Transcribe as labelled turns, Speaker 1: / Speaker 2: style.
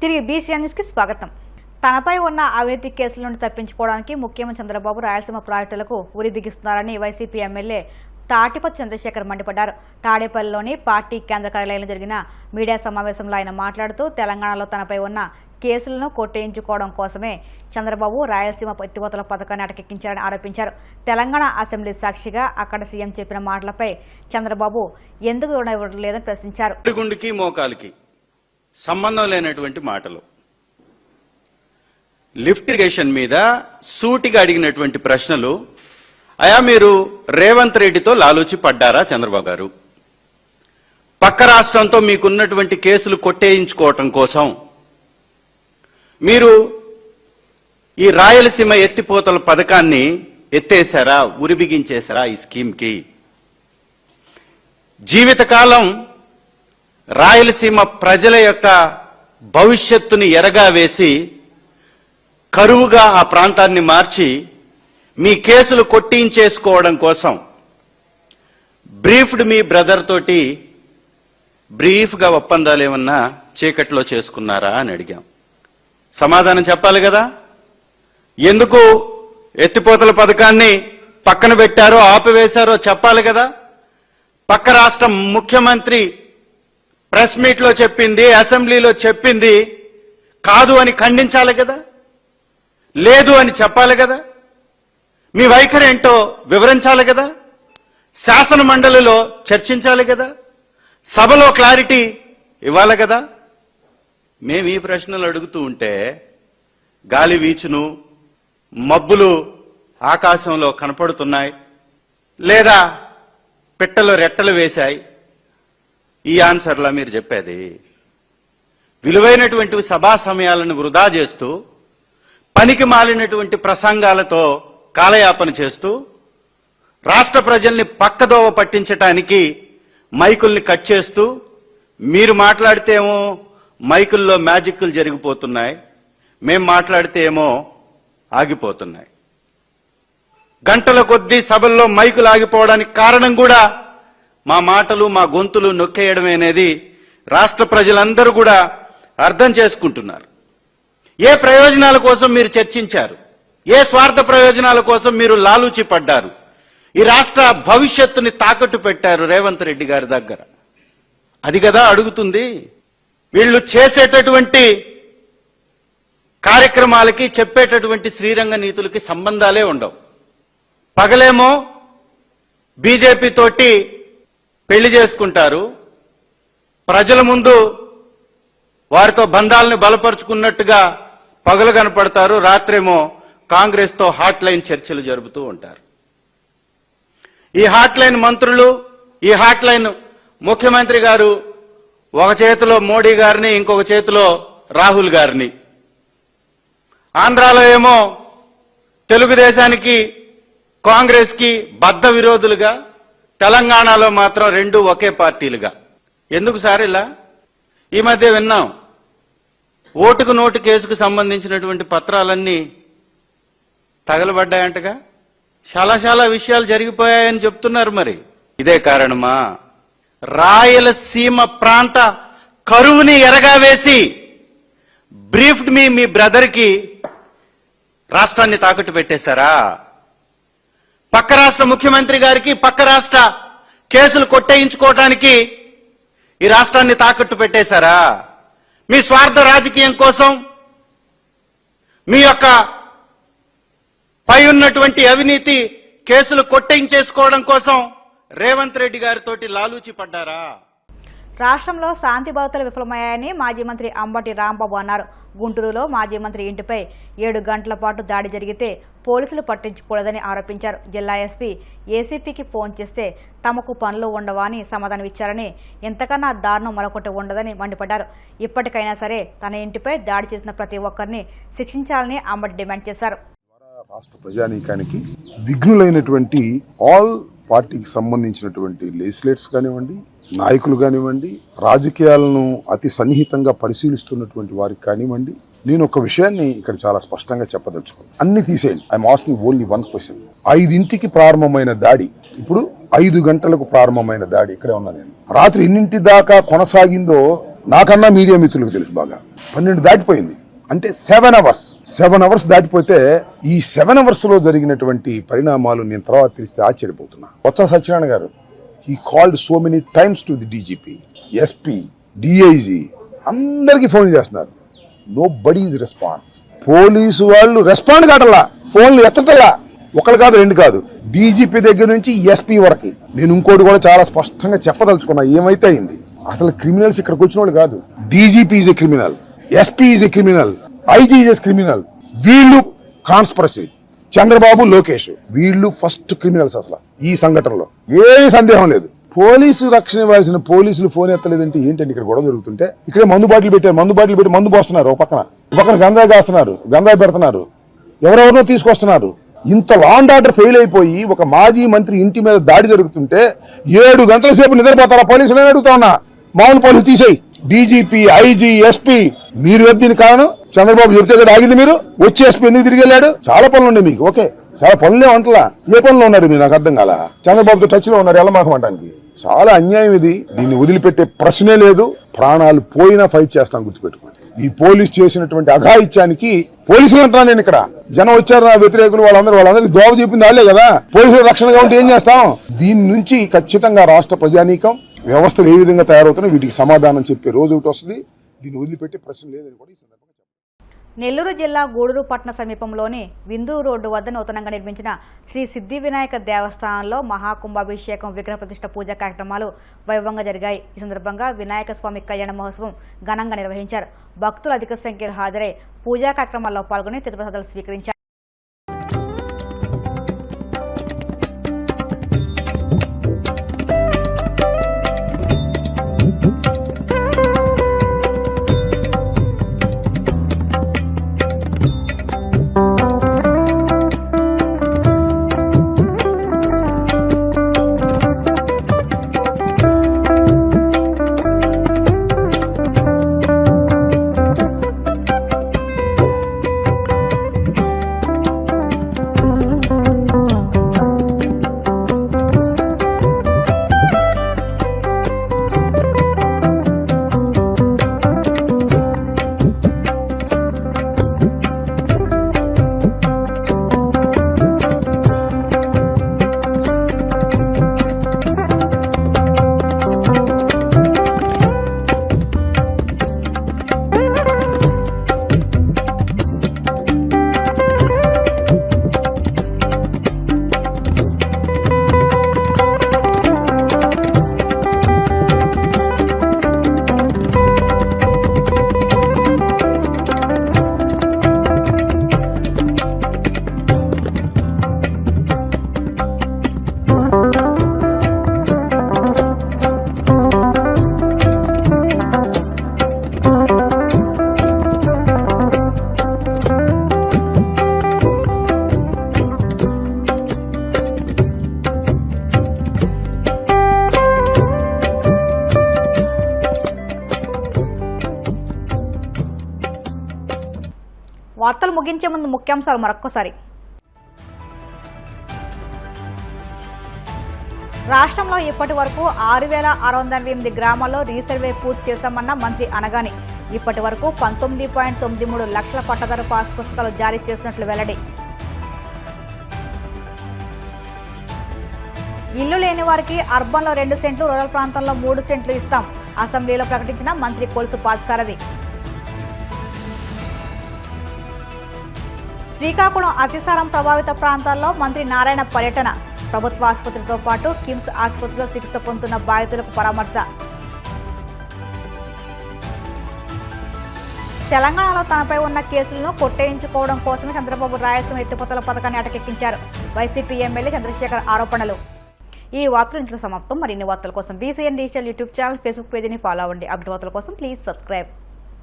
Speaker 1: తిరిగి బీసీఎన్ న్యూస్కి స్వాగతం. తనపై ఉన్న అవినీతి కేసుల నుండి తప్పించుకోవడానికి ముఖ్యమంత్రి చంద్రబాబు రాయలసీమ ప్రాజెక్టులకు ఉరి బిగిస్తున్నారని వైసీపీ ఎమ్మెల్యే తాటిపత్తి చంద్రశేఖర్ మండిపడ్డారు. తాడేపల్లిలోని పార్టీ కేంద్ర కార్యాలయంలో జరిగిన మీడియా సమావేశంలో ఆయన మాట్లాడుతూ తెలంగాణలో తనపై ఉన్న కేసులను కొట్టేయించుకోవడం కోసమే చంద్రబాబు రాయలసీమ ఎత్తిపోతల పథకాన్ని అటకెక్కించారని ఆరోపించారు. తెలంగాణ అసెంబ్లీ సాక్షిగా అక్కడ సీఎం చెప్పిన మాటలపై చంద్రబాబు ఎందుకు ఇవ్వడం లేదని ప్రశ్నించారు.
Speaker 2: గుండుకి మోకాలికి సంబంధం లేనటువంటి మాటలు. లిఫ్ట్ ఇరిగేషన్ మీద సూటిగా అడిగినటువంటి ప్రశ్నలు, అయా మీరు రేవంత్ రెడ్డితో లాలూచి పడ్డారా చంద్రబాబు గారు? పక్క రాష్ట్రంతో మీకున్నటువంటి కేసులు కొట్టేయించుకోవటం కోసం మీరు ఈ రాయలసీమ ఎత్తిపోతల పథకాన్ని ఎత్తేశారా, ఉరిబిగించేశారా? ఈ స్కీమ్కి జీవితకాలం రాయలసీమ ప్రజల యొక్క భవిష్యత్తుని ఎరగా వేసి కరువుగా ఆ ప్రాంతాన్ని మార్చి మీ కేసులు కొట్టించేసుకోవడం కోసం బ్రీఫ్డ్ మీ బ్రదర్ తోటి బ్రీఫ్గా ఒప్పందాలు ఏమన్నా చీకట్లో చేసుకున్నారా అని అడిగాం. సమాధానం చెప్పాలి కదా. ఎందుకు ఎత్తిపోతల పథకాన్ని పక్కన పెట్టారో ఆపివేశారో చెప్పాలి కదా. పక్క రాష్ట్ర ముఖ్యమంత్రి ప్రెస్ మీట్లో చెప్పింది, అసెంబ్లీలో చెప్పింది కాదు అని ఖండించాలి కదా, లేదు అని చెప్పాలి కదా, మీ వైఖరి ఏంటో వివరించాలి కదా, శాసన మండలిలో చర్చించాలి కదా, సభలో క్లారిటీ ఇవ్వాలి కదా. మేము ఈ ప్రశ్నలు అడుగుతూ ఉంటే గాలి వీచును, మబ్బులు ఆకాశంలో కనపడుతున్నాయి, లేదా పిట్టలు రెట్టలు వేశాయి. ఈ ఆన్సర్లా మీరు చెప్పేది? విలువైనటువంటి సభా సమయాలను వృధా చేస్తూ, పనికి మాలినటువంటి ప్రసంగాలతో కాలయాపన చేస్తూ, రాష్ట్ర ప్రజల్ని పక్కదోవ పట్టించటానికి మైకుల్ని కట్ చేస్తూ, మీరు మాట్లాడితే ఏమో మైకుల్లో మ్యాజిక్లు జరిగిపోతున్నాయి, మేం మాట్లాడితే ఏమో ఆగిపోతున్నాయి. గంటల కొద్దీ సభల్లో మైకులు ఆగిపోవడానికి కారణం కూడా మా మాటలు, మా గొంతులు నొక్కేయడం అనేది రాష్ట్ర ప్రజలందరూ కూడా అర్థం చేసుకుంటున్నారు. ఏ ప్రయోజనాల కోసం మీరు చర్చించారు, ఏ స్వార్థ ప్రయోజనాల కోసం మీరు లాలూచి పడ్డారు, ఈ రాష్ట్ర భవిష్యత్తుని తాకట్టు పెట్టారు రేవంత్ రెడ్డి గారి దగ్గర. అది కదా అడుగుతుంది. వీళ్ళు చేసేటటువంటి కార్యక్రమాలకి, చెప్పేటటువంటి శ్రీరంగ నీతులకి సంబంధాలే ఉండవు. పగలేమో బీజేపీ తోటి పెళ్లి చేసుకుంటారు, ప్రజల ముందు వారితో బంధాలను బలపరుచుకున్నట్టుగా పగలు కనపడతారు, రాత్రేమో కాంగ్రెస్తో హాట్ లైన్ చర్చలు జరుపుతూ ఉంటారు. ఈ హాట్ లైన్ మంత్రులు, ఈ హాట్ లైన్ ముఖ్యమంత్రి గారు ఒక చేతిలో మోడీ గారిని, ఇంకొక చేతిలో రాహుల్ గారిని. ఆంధ్రాలో ఏమో తెలుగుదేశానికి కాంగ్రెస్కి బద్ధ విరోధులుగా, తెలంగాణలో మాత్రం రెండు ఒకే పార్టీలుగా. ఎందుకు సార్ ఇలా? ఈ మధ్య విన్నాం, ఓటుకు నోటు కేసుకు సంబంధించినటువంటి పత్రాలన్నీ తగలబడ్డాయంటగా. చాలా విషయాలు జరిగిపోయాయని చెప్తున్నారు. మరి ఇదే కారణమా? రాయలసీమ ప్రాంత కరువుని ఎరగా వేసి బ్రీఫ్డ్ మీ బ్రదర్కి రాష్ట్రాన్ని తాకట్టు పెట్టేశారా? పక్క రాష్ట్ర ముఖ్యమంత్రి గారికి పక్క రాష్ట్ర కేసులు కొట్టేయించుకోవడానికి ఈ రాష్ట్రాన్ని తాకట్టు పెట్టేశారా? మీ స్వార్థ రాజకీయం కోసం, మీ యొక్క పై ఉన్నటువంటి అవినీతి కేసులు కొట్టేయించేసుకోవడం కోసం రేవంత్ రెడ్డి గారితోటి లాలూచి పడ్డారా?
Speaker 1: రాష్ట్రంలో శాంతి భద్రతలు విఫలమయ్యాయని మాజీ మంత్రి అంబటి రాంబాబు అన్నారు. గుంటూరులో మాజీ మంత్రి ఇంటిపై 7 గంటల పాటు దాడి జరిగితే పోలీసులు పట్టించుకోలేదని ఆరోపించారు. జిల్లా ఎస్పీ ఏసీపీకి ఫోన్ చేస్తే తమకు పనులు ఉండవా అని సమాధానమిచ్చారని, ఇంతకన్నా దారుణం మరొకటి ఉండదని మండిపడ్డారు. ఇప్పటికైనా సరే తన ఇంటిపై దాడి చేసిన ప్రతి ఒక్కరిని శిక్షించాలని అంబటి డిమాండ్ చేశారు.
Speaker 3: రాష్ట్ర ప్రజానీకానికి విఘ్నులైనటువంటి ఆల్ పార్టీకి సంబంధించినటువంటి లెజిస్లేటర్స్ కానివ్వండి, నాయకులు కానివ్వండి, రాజకీయాలను అతి సన్నిహితంగా పరిశీలిస్తున్నటువంటి వారికి కానివ్వండి, నేను ఒక విషయాన్ని ఇక్కడ చాలా స్పష్టంగా చెప్పదలుచుకున్నాను. అన్ని తీసేయండి. I'm asking only one question. 5ంటికి ప్రారంభమైన దాడి, ఇప్పుడు 5 గంటలకు ప్రారంభమైన దాడి. ఇక్కడే ఉన్నా నేను. రాత్రి ఎన్నింటి దాకా కొనసాగిందో నాకన్నా మీడియా మిత్రులకు తెలుసు బాగా. 12 దాటిపోయింది అంటే 7 అవర్స్ దాటిపోతే ఈ 7 అవర్స్ లో జరిగినటువంటి పరిణామాలు నేను తర్వాత తెలిస్తే ఆశ్చర్యపోతున్నా. బొత్స సత్యనారాయణ గారు he called so many times to the DGP, SP, DIG, అందరికి ఫోన్ చేస్తున్నారు. Nobody is response. పోలీసు వాళ్ళు రెస్పాండ్ కావట్లా, ఫోన్లు ఎత్తటలా. ఒకరు కాదు, 2 కాదు, డీజీపీ దగ్గర నుంచి ఎస్పీ వరకు. నేను ఇంకోటి కూడా చాలా స్పష్టంగా చెప్పదలుచుకున్నా. ఏమైతే అయింది, అసలు క్రిమినల్స్ ఇక్కడికి వచ్చిన వాళ్ళు కాదు. DGP is a criminal, SP is a criminal, IG is a criminal. వీళ్ళు కాన్స్పరసీ, చంద్రబాబు, లోకేష్, వీళ్ళు ఫస్ట్ క్రిమినల్స్ అసలు ఈ సంఘటనలో. ఏమీ సందేహం లేదు. పోలీసు రక్షణ ఇవ్వాల్సిన పోలీసులు ఫోన్ ఎత్తలేదంటే ఏంటంటే ఇక్కడ గొడవ జరుగుతుంటే ఇక్కడే మందు బాటిల్ పెట్టి మందు పోస్తున్నారు. ఒక పక్కన గంజాయి కాస్తున్నారు, గంజాయి పెడుతున్నారు, ఎవరెవరినో తీసుకొస్తున్నారు. ఇంత లా అండ్ ఆర్డర్ ఫెయిల్ అయిపోయి ఒక మాజీ మంత్రి ఇంటి మీద దాడి జరుగుతుంటే 7 గంటల సేపు నిద్రపోతారా పోలీసులు అని అడుగుతా ఉన్నా. మామూలు పోలీసు తీసేయి. డీజీపీ, ఐజీ, ఎస్పీ, మీరు దీనికి కారణం చంద్రబాబు చెబితే కదా ఆగింది. మీరు వచ్చి ఎస్పీ ఎందుకు తిరిగి వెళ్ళాడు? చాలా పనులు ఉన్నాయి మీకు. ఓకే, చాలా పనులే వంటలా. ఏ పనులు ఉన్నారు మీరు? నాకు అర్థం కాల. చంద్రబాబుతో టచ్ లో ఉన్నారు ఎల్లమాకం అంటానికి. చాలా అన్యాయం ఇది. దీన్ని వదిలిపెట్టే ప్రశ్నే లేదు. ప్రాణాలు పోయినా ఫైట్ చేస్తాం, గుర్తుపెట్టుకోండి. ఈ పోలీస్ చేసినటువంటి అఘాయిత్యానికి పోలీసులు అంటున్నా నేను. ఇక్కడ జనం వచ్చారు నా వ్యతిరేకులు, వాళ్ళందరికీ దోవ చెప్పింది వాళ్ళే కదా. పోలీసులు రక్షణగా ఉంటే ఏం చేస్తాం? దీని నుంచి ఖచ్చితంగా రాష్ట్ర ప్రజానీకం, వ్యవస్థలు ఏ విధంగా తయారవుతున్నాయి వీటికి సమాధానం చెప్పే రోజు ఒకటి వస్తుంది. దీన్ని వదిలిపెట్టే ప్రశ్న లేదని కూడా ఈ సందర్భంగా.
Speaker 1: నెల్లూరు జిల్లా గూడూరు పట్టణ సమీపంలోని విందు రోడ్డు వద్ద నూతనంగా నిర్మించిన శ్రీ సిద్ధి వినాయక దేవస్థానంలో మహాకుంభాభిషేకం, విగ్రహ ప్రతిష్ఠ పూజా కార్యక్రమాలు వైభవంగా జరిగాయి. ఈ సందర్భంగా వినాయక స్వామి కళ్యాణ మహోత్సవం ఘనంగా నిర్వహించారు. భక్తులు అధిక సంఖ్యలో హాజరై పూజా కార్యక్రమాల్లో పాల్గొని తీర్థప్రసాదాలు స్వీకరించారు. వార్తలు ముగించే ముందు ముఖ్యాంశాలు మరొక్కసారి. రాష్ట్రంలో ఇప్పటి వరకు 6,688 గ్రామాల్లో రీసర్వే పూర్తి చేశామన్న మంత్రి అనగాని. ఇప్పటి వరకు 19.93 లక్షల పట్టదారు పాస్ పుస్తకాలు జారీ చేసినట్లు వెల్లడి. ఇల్లు లేని వారికి అర్బన్లో 2 సెంట్లు, రూరల్ ప్రాంతంలో 3 సెంట్లు ఇస్తాం. అసెంబ్లీలో ప్రకటించిన మంత్రి కొలుసు పార్థసారథి. శ్రీకాకుళం అతిసారం ప్రభావిత ప్రాంతాల్లో మంత్రి నారాయణ పర్యటన. ప్రభుత్వ ఆసుపత్రితో పాటు కిమ్స్ ఆసుపత్రిలో చికిత్స పొందుతున్న బాధితులకు పరామర్శ. తెలంగాణలో తనపై ఉన్న కేసులను కొట్టేయించుకోవడం కోసమే చంద్రబాబు రాయలసీమ ఎత్తిపోతల పథకాన్ని అటకెక్కించారు. వైసీపీ ఎమ్మెల్యే చంద్రశేఖర్ ఆరోపణలు. ఈ వార్తలు ఇంట్లో సమాప్తం. మరిన్ని వార్తల కోసం BCN digital YouTube channel, Facebook పేజీని ఫాలో అవ్వండి. అప్డేట్ వార్తల కోసం ప్లీజ్ సబ్స్క్రైబ్.